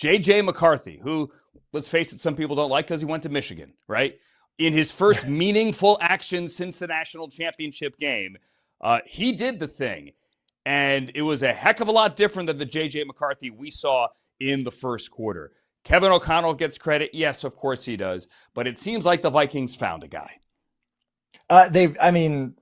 J.J. McCarthy, who, let's face it, some people don't like because he went to Michigan, right? In his first meaningful action since the national championship game, he did the thing. And it was a heck of a lot different than the J.J. McCarthy we saw in the first quarter. Kevin O'Connell gets credit. Yes, of course he does. But it seems like the Vikings found a guy. What can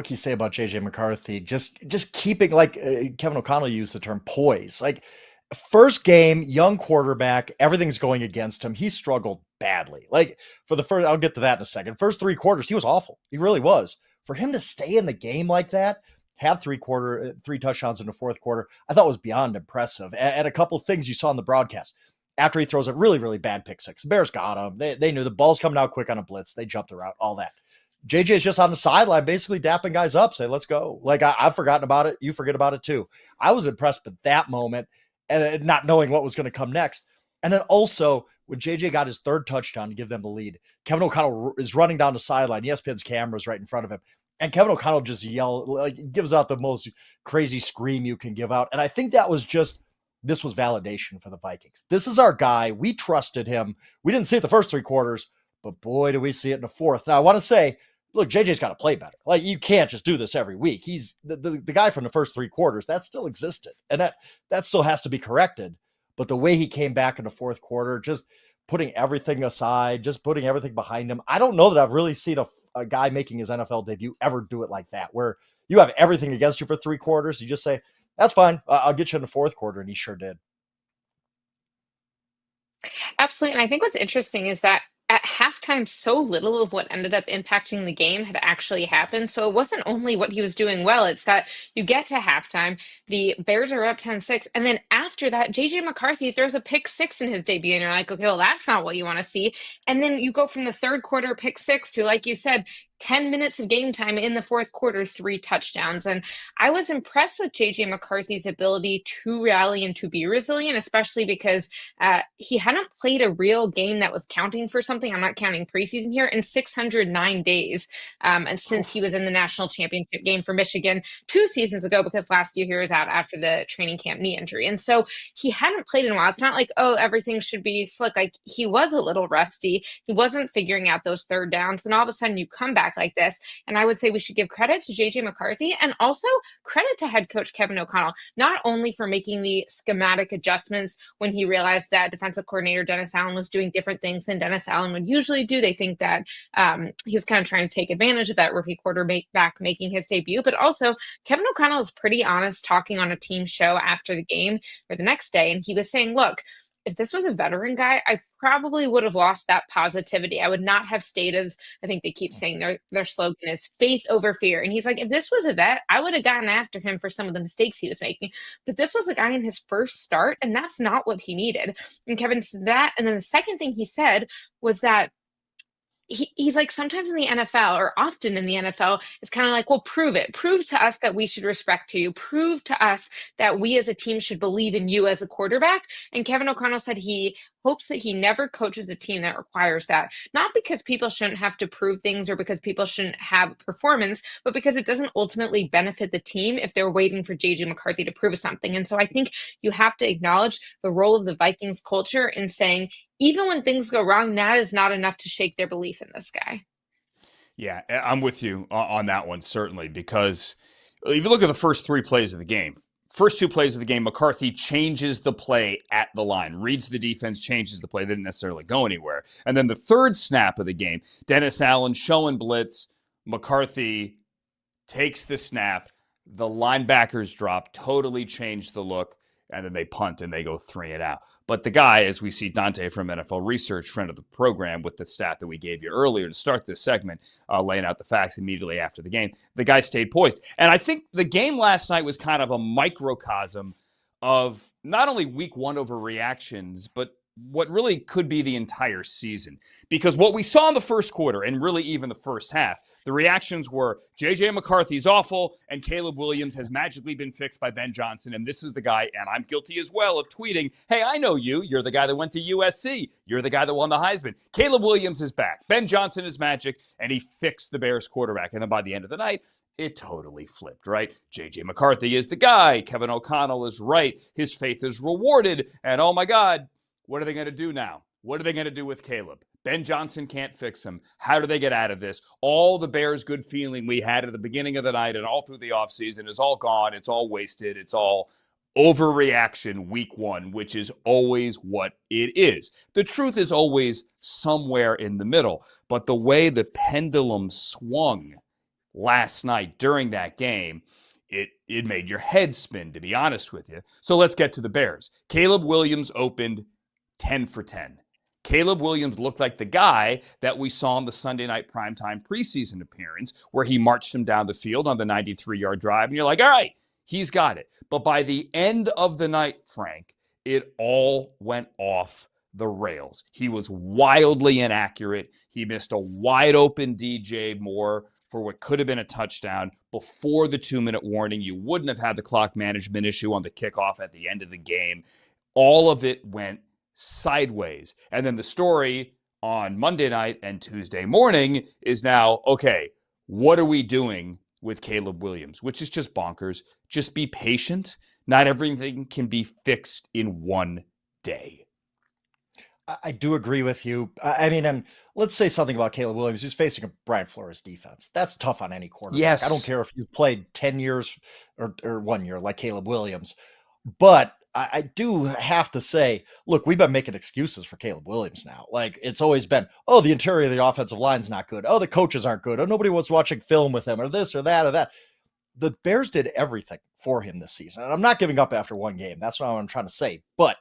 you say about JJ McCarthy? Just keeping, like Kevin O'Connell used the term poise. Like, first game, young quarterback, everything's going against him. He struggled badly. Like, for the first, I'll get to that in a second. First 3 quarters, he was awful. He really was. For him to stay in the game like that, have 3 touchdowns in the fourth quarter, I thought was beyond impressive. And a couple of things you saw in the broadcast. After he throws a really, really bad pick six, the Bears got him. They knew the ball's coming out quick on a blitz. They jumped the route, all that. JJ is just on the sideline, basically dapping guys up, say, let's go. Like, I've forgotten about it. You forget about it too. I was impressed with that moment and not knowing what was going to come next. And then also, when JJ got his 3rd touchdown to give them the lead, Kevin O'Connell is running down the sideline. ESPN's camera's right in front of him. And Kevin O'Connell just gives out the most crazy scream you can give out. And I think that was this was validation for the Vikings. This is our guy. We trusted him. We didn't see it the first 3 quarters, but boy, do we see it in the fourth. Now, I want to say, look, JJ's got to play better. Like, you can't just do this every week. He's the guy from the first 3 quarters. That still existed. And that still has to be corrected. But the way he came back in the fourth quarter, just putting everything aside, just putting everything behind him. I don't know that I've really seen a guy making his NFL debut ever do it like that, where you have everything against you for 3 quarters. You just say, that's fine. I'll get you in the fourth quarter. And he sure did. Absolutely. And I think what's interesting is that at halftime, so little of what ended up impacting the game had actually happened. So it wasn't only what he was doing well, it's that you get to halftime, the Bears are up 10-6, and then after that, JJ McCarthy throws a pick six in his debut, and you're like, okay, well, that's not what you want to see. And then you go from the third quarter pick six to, like you said, 10 minutes of game time in the fourth quarter, 3 touchdowns. And I was impressed with JJ McCarthy's ability to rally and to be resilient, especially because he hadn't played a real game that was counting for something. I'm not counting preseason here, in 609 days. And since he was in the national championship game for Michigan 2 seasons ago, because last year he was out after the training camp knee injury. And so he hadn't played in a while. It's not like, oh, everything should be slick. Like, he was a little rusty. He wasn't figuring out those third downs. And all of a sudden you come back like this. And I would say we should give credit to JJ McCarthy and also credit to head coach Kevin O'Connell, not only for making the schematic adjustments when he realized that defensive coordinator Dennis Allen was doing different things than Dennis Allen would usually do. They think that he was kind of trying to take advantage of that rookie quarterback making his debut, but also Kevin O'Connell is pretty honest talking on a team show after the game or the next day. And he was saying, look, if this was a veteran guy, I probably would have lost that positivity. I would not have stayed as, I think they keep saying their slogan is faith over fear. And he's like, if this was a vet, I would have gotten after him for some of the mistakes he was making. But this was a guy in his first start, and that's not what he needed. And Kevin said that. And then the second thing he said was that he's like, sometimes in the NFL, or often in the NFL, it's kind of like, well, prove it. Prove to us that we should respect you. Prove to us that we as a team should believe in you as a quarterback. And Kevin O'Connell said he hopes that he never coaches a team that requires that. Not because people shouldn't have to prove things or because people shouldn't have performance, but because it doesn't ultimately benefit the team if they're waiting for JJ McCarthy to prove something. And so I think you have to acknowledge the role of the Vikings culture in saying, even when things go wrong, that is not enough to shake their belief in this guy. Yeah, I'm with you on that one, certainly, because if you look at the first 3 plays of the game, first 2 plays of the game, McCarthy changes the play at the line, reads the defense, changes the play. They didn't necessarily go anywhere. And then the third snap of the game, Dennis Allen showing blitz, McCarthy takes the snap, the linebackers drop, totally change the look, and then they punt and they go 3 and out. But the guy, as we see Dante from NFL Research, friend of the program, with the stat that we gave you earlier to start this segment, laying out the facts immediately after the game, the guy stayed poised. And I think the game last night was kind of a microcosm of not only week 1 overreactions, but what really could be the entire season. Because what we saw in the first quarter, and really even the first half, the reactions were J.J. McCarthy's awful, and Caleb Williams has magically been fixed by Ben Johnson, and this is the guy, and I'm guilty as well of tweeting, hey, I know you. You're the guy that went to USC. You're the guy that won the Heisman. Caleb Williams is back. Ben Johnson is magic, and he fixed the Bears quarterback. And then by the end of the night, it totally flipped, right? J.J. McCarthy is the guy. Kevin O'Connell is right. His faith is rewarded. And oh my God, What are they going to do now? What are they going to do with Caleb? Ben Johnson can't fix him. How do they get out of this? All the Bears' good feeling we had at the beginning of the night and all through the offseason is all gone. It's all wasted. It's all overreaction week one, which is always what it is. The truth is always somewhere in the middle. But the way the pendulum swung last night during that game, it made your head spin, to be honest with you. So let's get to the Bears. Caleb Williams opened 10 for 10. Caleb Williams looked like the guy that we saw in the Sunday night primetime preseason appearance where he marched him down the field on the 93-yard drive. And you're like, all right, he's got it. But by the end of the night, Frank, it all went off the rails. He was wildly inaccurate. He missed a wide open DJ Moore for what could have been a touchdown before the 2-minute warning. You wouldn't have had the clock management issue on the kickoff at the end of the game. All of it went sideways. And then the story on Monday night and Tuesday morning is now, okay, what are we doing with Caleb Williams? Which is just bonkers. Just be patient. Not everything can be fixed in one day. I do agree with you. I mean, and let's say something about Caleb Williams. He's facing a Brian Flores defense. That's tough on any quarterback. Yes. I don't care if you've played 10 years or 1 year like Caleb Williams. But I do have to say, look, we've been making excuses for Caleb Williams now. Like, it's always been, oh, the interior of the offensive line's not good. Oh, the coaches aren't good. Oh, nobody was watching film with him or this or that or that. The Bears did everything for him this season. And I'm not giving up after one game. That's not what I'm trying to say. But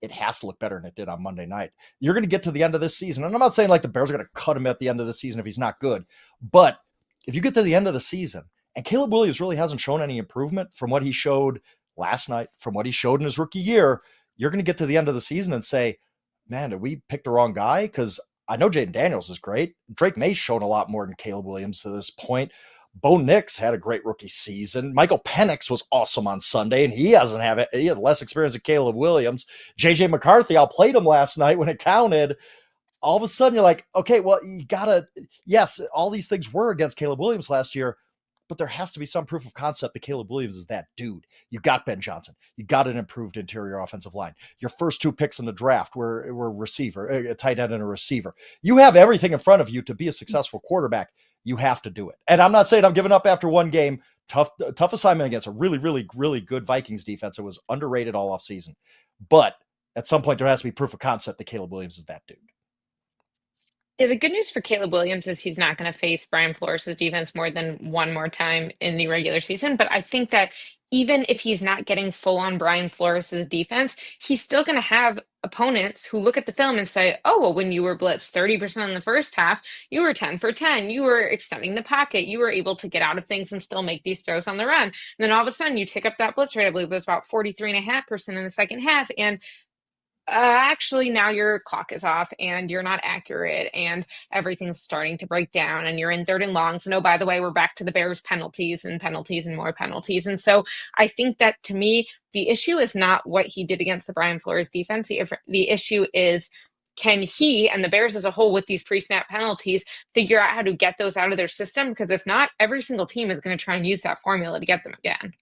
it has to look better than it did on Monday night. You're going to get to the end of this season. And I'm not saying like the Bears are going to cut him at the end of the season if he's not good. But if you get to the end of the season and Caleb Williams really hasn't shown any improvement from what he showed last night, from what he showed in his rookie year, you're going to get to the end of the season and say, man, did we pick the wrong guy? Because I know Jaden Daniels is great. Drake May's shown a lot more than Caleb Williams to this point. Bo Nix had a great rookie season. Michael Penix was awesome on Sunday, and he has less experience than Caleb Williams. JJ McCarthy outplayed him last night when it counted. All of a sudden, you're like, okay, well, you gotta, yes, all these things were against Caleb Williams last year, but there has to be some proof of concept that Caleb Williams is that dude. You got Ben Johnson. You got an improved interior offensive line. Your first two picks in the draft were receiver, a tight end and a receiver. You have everything in front of you to be a successful quarterback. You have to do it. And I'm not saying I'm giving up after one game. Tough assignment against a really, really, really good Vikings defense. It was underrated all offseason. But at some point, there has to be proof of concept that Caleb Williams is that dude. Yeah, the good news for Caleb Williams is he's not going to face Brian Flores' defense more than one more time in the regular season. But I think that even if he's not getting full on Brian Flores' defense, he's still going to have opponents who look at the film and say, oh, well, when you were blitzed 30% in the first half, you were 10 for 10. You were extending the pocket. You were able to get out of things and still make these throws on the run. And then all of a sudden you tick up that blitz rate. I believe it was about 43.5% in the second half. And actually now your clock is off and you're not accurate and everything's starting to break down and you're in third and longs. And oh, by the way, we're back to the Bears penalties and more penalties. And so I think that to me, the issue is not what he did against the Brian Flores defense. The issue is, can he and the Bears as a whole with these pre-snap penalties figure out how to get those out of their system? Because if not, every single team is going to try and use that formula to get them again.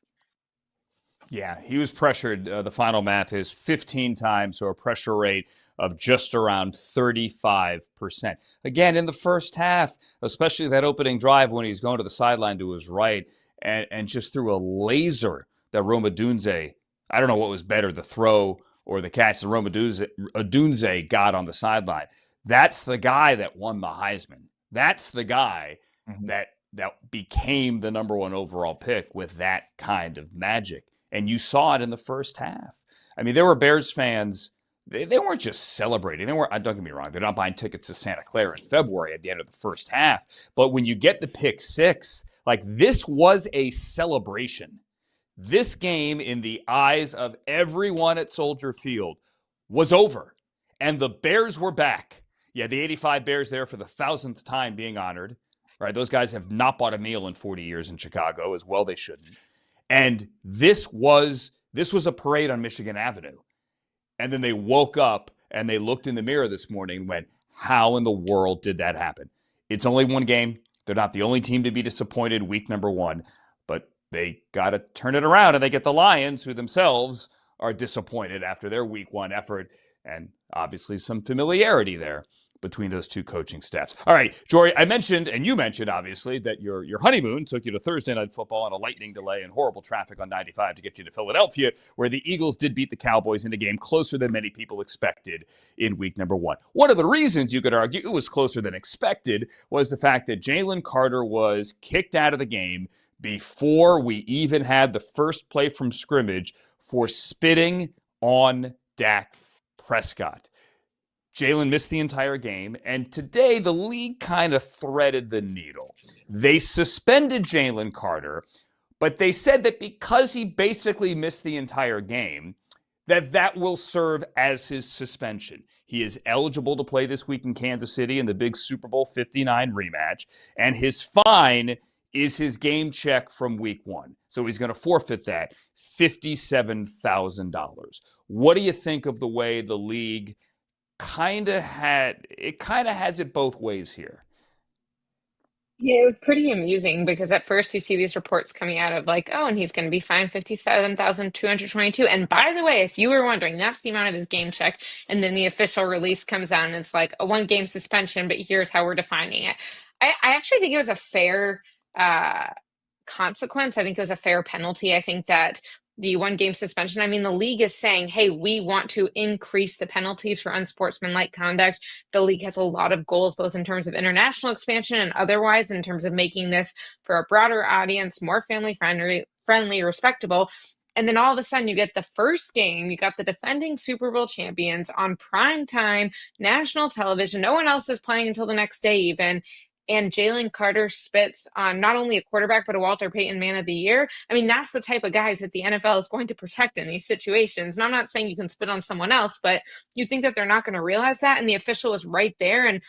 Yeah, he was pressured. The final math is 15 times, so a pressure rate of just around 35%. Again, in the first half, especially that opening drive when he's going to the sideline to his right and just threw a laser that Rome Odunze, I don't know what was better, the throw or the catch that Rome Odunze got on the sideline. That's the guy that won the Heisman. That's the guy that became the number one overall pick with that kind of magic. And you saw it in the first half. I mean, there were Bears fans. They weren't just celebrating. Don't get me wrong. They're not buying tickets to Santa Clara in February at the end of the first half. But when you get the pick six, like this was a celebration. This game, in the eyes of everyone at Soldier Field, was over. And the Bears were back. Yeah, the 85 Bears there for the 1,000th time being honored. Right? Those guys have not bought a meal in 40 years in Chicago, as well they shouldn't. And this was a parade on Michigan Avenue. And then they woke up and they looked in the mirror this morning and went, how in the world did that happen? It's only one game. They're not the only team to be disappointed week number one. But they got to turn it around, and they get the Lions, who themselves are disappointed after their week one effort. And obviously some familiarity there between those two coaching staffs. All right, Jori, I mentioned, and you mentioned, obviously, that your honeymoon took you to Thursday Night Football on a lightning delay and horrible traffic on 95 to get you to Philadelphia, where the Eagles did beat the Cowboys in a game closer than many people expected in week number 1. One of the reasons you could argue it was closer than expected was the fact that Jalen Carter was kicked out of the game before we even had the first play from scrimmage for spitting on Dak Prescott. Jalen missed the entire game, and today the league kind of threaded the needle. They suspended Jalen Carter, but they said that because he basically missed the entire game, that will serve as his suspension. He is eligible to play this week in Kansas City in the big Super Bowl 59 rematch, and his fine is his game check from week 1. So he's going to forfeit that $57,000. What do you think of the way the league kind of has it both ways here? Yeah, it was pretty amusing because at first you see these reports coming out of like, oh, and he's going to be fined 57,222. And by the way, if you were wondering, that's the amount of his game check. And then the official release comes out and it's like a 1-game suspension, but here's how we're defining it. I actually think it was a fair consequence. I think it was a fair penalty. I think that the 1-game suspension, I mean, the league is saying, hey, we want to increase the penalties for unsportsmanlike conduct. The league has a lot of goals, both in terms of international expansion and otherwise, in terms of making this for a broader audience, more family friendly, respectable. And then all of a sudden you get the first game, you got the defending Super Bowl champions on prime time, national television. No one else is playing until the next day even. And Jalen Carter spits on not only a quarterback, but a Walter Payton Man of the Year. I mean, that's the type of guys that the NFL is going to protect in these situations. And I'm not saying you can spit on someone else, but you think that they're not going to realize that. And the official was right there. And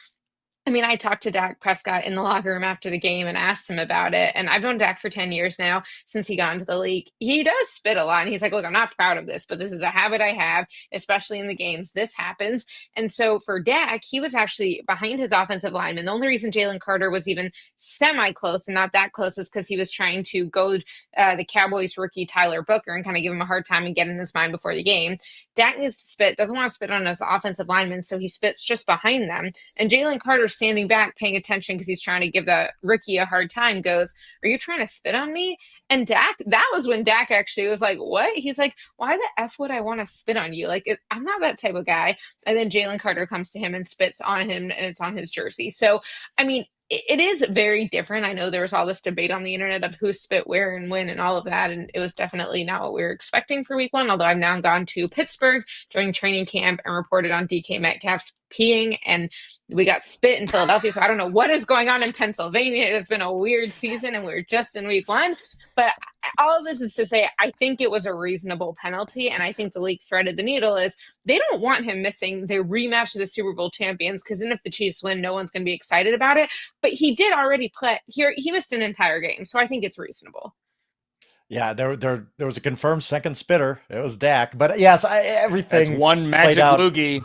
I mean, I talked to Dak Prescott in the locker room after the game and asked him about it. And I've known Dak for 10 years now since he got into the league. He does spit a lot. And he's like, look, I'm not proud of this, but this is a habit I have, especially in the games. This happens. And so for Dak, he was actually behind his offensive lineman. The only reason Jalen Carter was even semi-close and not that close is because he was trying to goad the Cowboys rookie Tyler Booker and kind of give him a hard time and get in his mind before the game. Dak needs to spit, doesn't want to spit on his offensive lineman, so he spits just behind them. And Jalen Carter standing back paying attention because he's trying to give the rookie a hard time goes, are you trying to spit on me? And Dak, that was when Dak actually was like, what? He's like, why the F would I want to spit on you? Like, I'm not that type of guy. And then Jalen Carter comes to him and spits on him, and it's on his jersey. So, I mean, it is very different. I know there was all this debate on the internet of who spit where and when and all of that. And it was definitely not what we were expecting for week 1, although I've now gone to Pittsburgh during training camp and reported on DK Metcalf's peeing, and we got spit in Philadelphia. So I don't know what is going on in Pennsylvania. It has been a weird season and we're just in week 1. But all of this is to say, I think it was a reasonable penalty. And I think the league threaded the needle is they don't want him missing the rematch of the Super Bowl champions, because then if the Chiefs win, no one's going to be excited about it. But he did already play here. He missed an entire game. So I think it's reasonable. Yeah, there was a confirmed second spitter. It was Dak. But yes, everything. That's one magic loogie.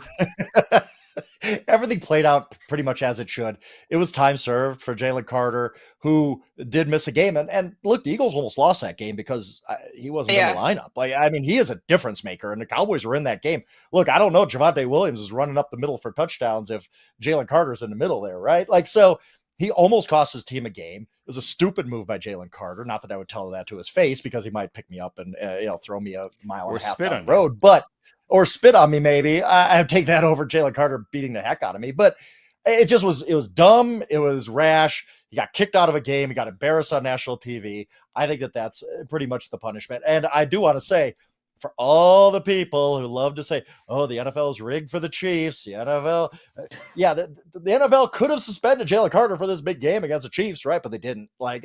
Everything played out pretty much as it should. It was time served for Jalen Carter, who did miss a game. And look, the Eagles almost lost that game because he wasn't in the lineup. Like, I mean, he is a difference maker, and the Cowboys were in that game. Look, I don't know. Javonte Williams is running up the middle for touchdowns if Jalen Carter's in the middle there, right? Like, so he almost cost his team a game. It was a stupid move by Jalen Carter. Not that I would tell that to his face, because he might pick me up and throw me a mile and a half down the road, or spit on me, maybe. I'd take that over Jalen Carter beating the heck out of me. But it was dumb. It was rash. He got kicked out of a game. He got embarrassed on national TV. I think that's pretty much the punishment. And I do want to say, for all the people who love to say, oh, the NFL is rigged for the Chiefs, the NFL, the NFL could have suspended Jalen Carter for this big game against the Chiefs, right? But they didn't. Like,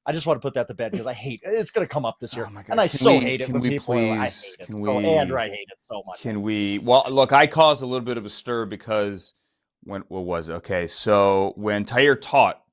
I just want to put that to bed because I hate it. It's going to come up this year. Oh, and I hate it when people I hate it. Andrew, I hate it so much. Well, look, I caused a little bit of a stir because what was it? Okay, so when Teair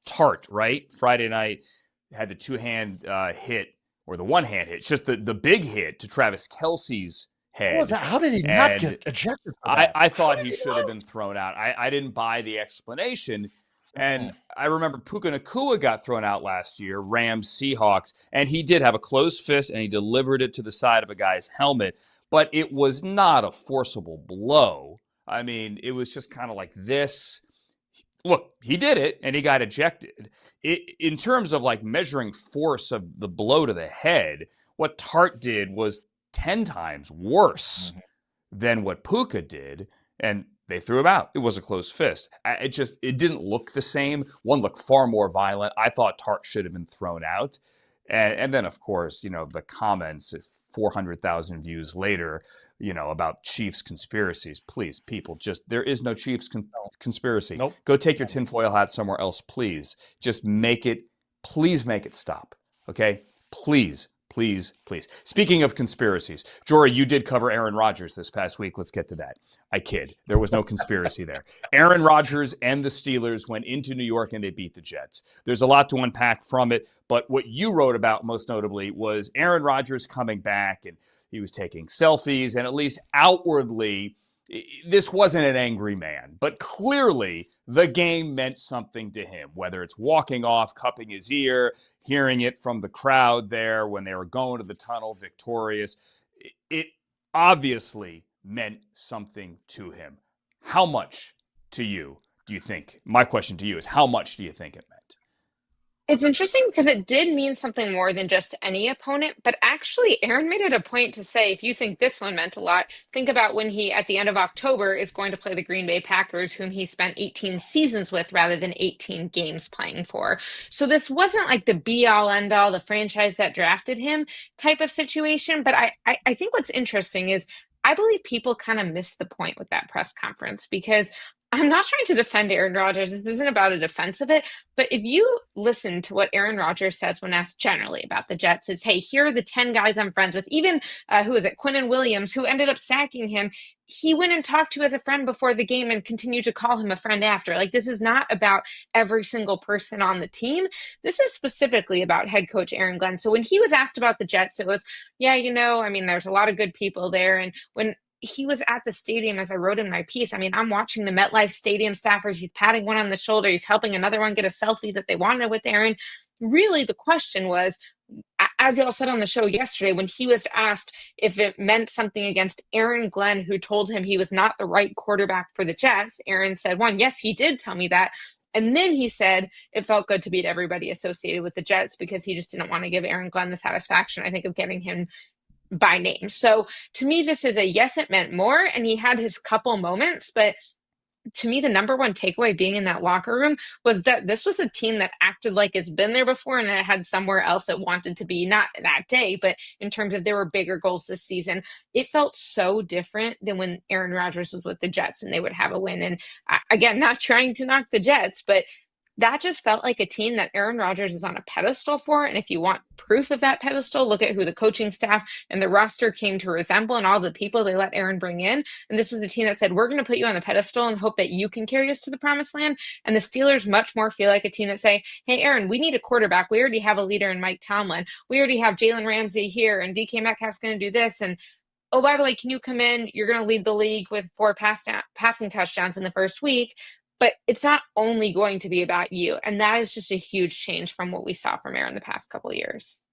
Tart, right, Friday night, had the two-hand hit, or the one-hand hit, it's just the big hit to Travis Kelce's head. What was that? How did he not get ejected for that? I thought he should have been thrown out. I didn't buy the explanation. And I remember Puka Nacua got thrown out last year, Rams, Seahawks, and he did have a closed fist, and he delivered it to the side of a guy's helmet. but it was not a forcible blow. I mean, it was just kind of like this. Look, he did it and he got ejected. In terms of like measuring force of the blow to the head, what Tart did was 10 times worse than what Puka did. And they threw him out. It was a closed fist. It didn't look the same. One looked far more violent. I thought Tart should have been thrown out. And then, of course, the comments, 400,000 views later, about Chiefs conspiracies. Please, people, there is no Chiefs conspiracy. Nope. Go take your tinfoil hat somewhere else, please. Just please make it stop. Okay? Please. Please, please. Speaking of conspiracies, Jori, you did cover Aaron Rodgers this past week. Let's get to that. I kid. There was no conspiracy there. Aaron Rodgers and the Steelers went into New York and they beat the Jets. There's a lot to unpack from it, but what you wrote about most notably was Aaron Rodgers coming back and he was taking selfies, and at least outwardly, this wasn't an angry man, but clearly the game meant something to him, whether it's walking off, cupping his ear, hearing it from the crowd there when they were going to the tunnel victorious. It obviously meant something to him. How much to you do you think? My question to you is, how much do you think it meant? It's interesting because it did mean something more than just any opponent, but actually Aaron made it a point to say, if you think this one meant a lot, think about when he, at the end of October, is going to play the Green Bay Packers, whom he spent 18 seasons with rather than 18 games playing for. So this wasn't like the be-all, end-all, the franchise that drafted him type of situation, but I think what's interesting is I believe people kind of missed the point with that press conference, because I'm not trying to defend Aaron Rodgers. This isn't about a defense of it. But if you listen to what Aaron Rodgers says when asked generally about the Jets, it's, hey, here are the 10 guys I'm friends with. Even, Quinnen Williams, who ended up sacking him, he went and talked to as a friend before the game and continued to call him a friend after. Like, this is not about every single person on the team. This is specifically about head coach Aaron Glenn. So when he was asked about the Jets, it was, there's a lot of good people there. And when he was at the stadium, as I wrote in my piece, I'm watching the MetLife Stadium staffers. He's patting one on the shoulder. He's helping another one get a selfie that they wanted with Aaron. Really, the question was, as y'all said on the show yesterday, when he was asked if it meant something against Aaron Glenn, who told him he was not the right quarterback for the Jets, Aaron said, one, yes, he did tell me that. And then he said it felt good to beat everybody associated with the Jets because he just didn't want to give Aaron Glenn the satisfaction, I think, of getting him by name. So to me, this is a yes, it meant more. And he had his couple moments, but to me, the number one takeaway being in that locker room was that this was a team that acted like it's been there before and it had somewhere else it wanted to be, not that day, but in terms of there were bigger goals this season. It felt so different than when Aaron Rodgers was with the Jets and they would have a win. And again, not trying to knock the Jets, but that just felt like a team that Aaron Rodgers is on a pedestal for. And if you want proof of that pedestal, look at who the coaching staff and the roster came to resemble and all the people they let Aaron bring in. And this was the team that said, we're going to put you on the pedestal and hope that you can carry us to the promised land. And the Steelers much more feel like a team that say, hey, Aaron, we need a quarterback. We already have a leader in Mike Tomlin. We already have Jalen Ramsey here, and DK Metcalf's going to do this. And oh, by the way, can you come in? You're going to lead the league with 4 passing touchdowns in the first week. But it's not only going to be about you. And that is just a huge change from what we saw from Aaron the past couple of years.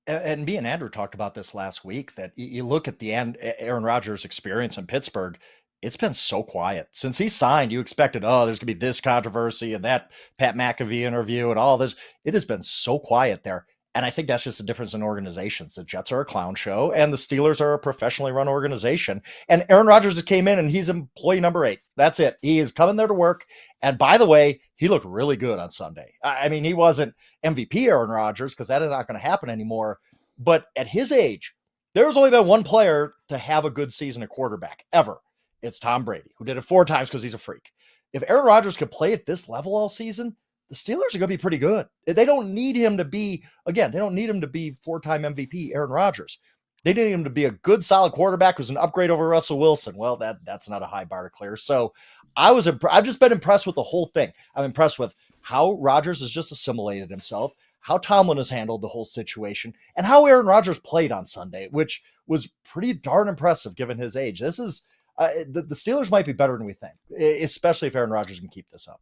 And me and Andrew talked about this last week, that you look at the end, Aaron Rodgers' experience in Pittsburgh, it's been so quiet. Since he signed, you expected, there's going to be this controversy and that Pat McAfee interview and all this. It has been so quiet there. And I think that's just the difference in organizations. The Jets are a clown show and the Steelers are a professionally run organization. And Aaron Rodgers came in and he's employee number 8. That's it. He is coming there to work. And by the way, he looked really good on Sunday. He wasn't MVP Aaron Rodgers because that is not going to happen anymore. But at his age, there's only been one player to have a good season at quarterback ever. It's Tom Brady, who did it 4 times because he's a freak. If Aaron Rodgers could play at this level all season, the Steelers are going to be pretty good. They don't need him to be, again, they don't need him to be 4-time MVP Aaron Rodgers. They need him to be a good, solid quarterback who's an upgrade over Russell Wilson. Well, that's not a high bar to clear. So I've just been impressed with the whole thing. I'm impressed with how Rodgers has just assimilated himself, how Tomlin has handled the whole situation, and how Aaron Rodgers played on Sunday, which was pretty darn impressive given his age. This is the Steelers might be better than we think, especially if Aaron Rodgers can keep this up.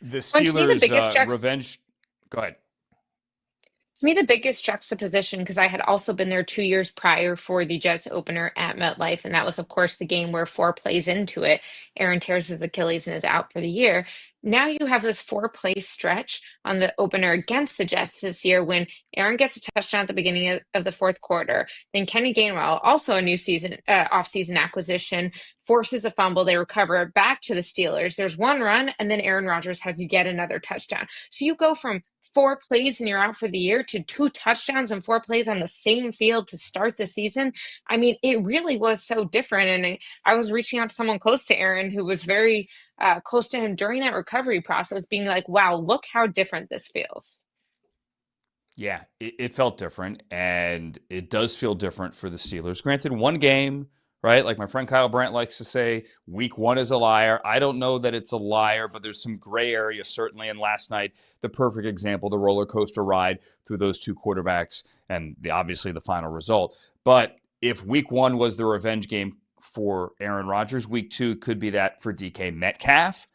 The Steelers' revenge. Go ahead. To me, the biggest juxtaposition, because I had also been there 2 years prior for the Jets opener at MetLife, and that was, of course, the game where 4 plays into it, Aaron tears his Achilles and is out for the year. Now you have this 4 play stretch on the opener against the Jets this year when Aaron gets a touchdown at the beginning of the fourth quarter. Then Kenny Gainwell, also a new season off-season acquisition, forces a fumble. They recover it back to the Steelers. There's one run, and then Aaron Rodgers has yet another touchdown. So you go from 4 plays and you're out for the year to 2 touchdowns and 4 plays on the same field to start the season. I mean, it really was so different. And I was reaching out to someone close to Aaron who was very close to him during that recovery process, being like, wow, look how different this feels. Yeah, it felt different, and it does feel different for the Steelers. Granted, one game, right? Like my friend Kyle Brandt likes to say, week one is a liar. I don't know that it's a liar, but there's some gray area certainly. And last night, the perfect example, the roller coaster ride through those two quarterbacks and obviously the final result. But if week one was the revenge game for Aaron Rodgers, week two could be that for DK Metcalf.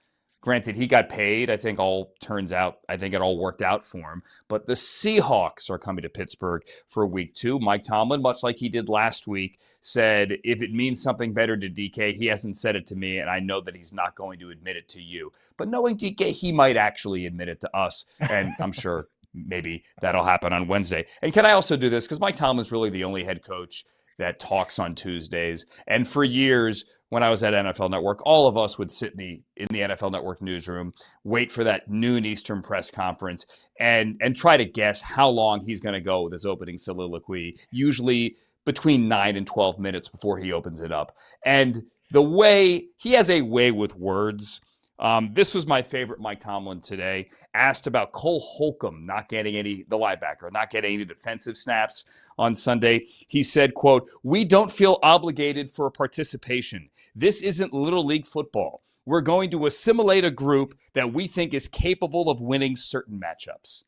Granted, he got paid. I think it all worked out for him. But the Seahawks are coming to Pittsburgh for week two. Mike Tomlin, much like he did last week, said if it means something better to DK, he hasn't said it to me, and I know that he's not going to admit it to you. But knowing DK, he might actually admit it to us, and I'm sure maybe that'll happen on Wednesday. And can I also do this? Because Mike Tomlin's really the only head coach that talks on Tuesdays. And for years, when I was at NFL Network, all of us would sit in the NFL Network newsroom, wait for that noon Eastern press conference, and try to guess how long he's going to go with his opening soliloquy, usually between 9 and 12 minutes before he opens it up. And he has a way with words. This was my favorite Mike Tomlin today. Asked about Cole Holcomb the linebacker, not getting any defensive snaps on Sunday. He said, quote, "We don't feel obligated for participation. This isn't Little League football. We're going to assimilate a group that we think is capable of winning certain matchups."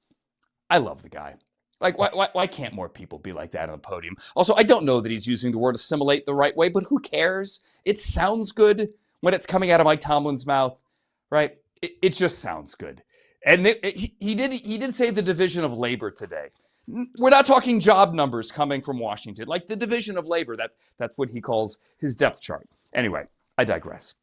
I love the guy. Like, why can't more people be like that on the podium? Also, I don't know that he's using the word assimilate the right way, but who cares? It sounds good when it's coming out of Mike Tomlin's mouth, right? It just sounds good. And he did say the division of labor today. We're not talking job numbers coming from Washington. Like the division of labor, that's what he calls his depth chart. Anyway, I digress.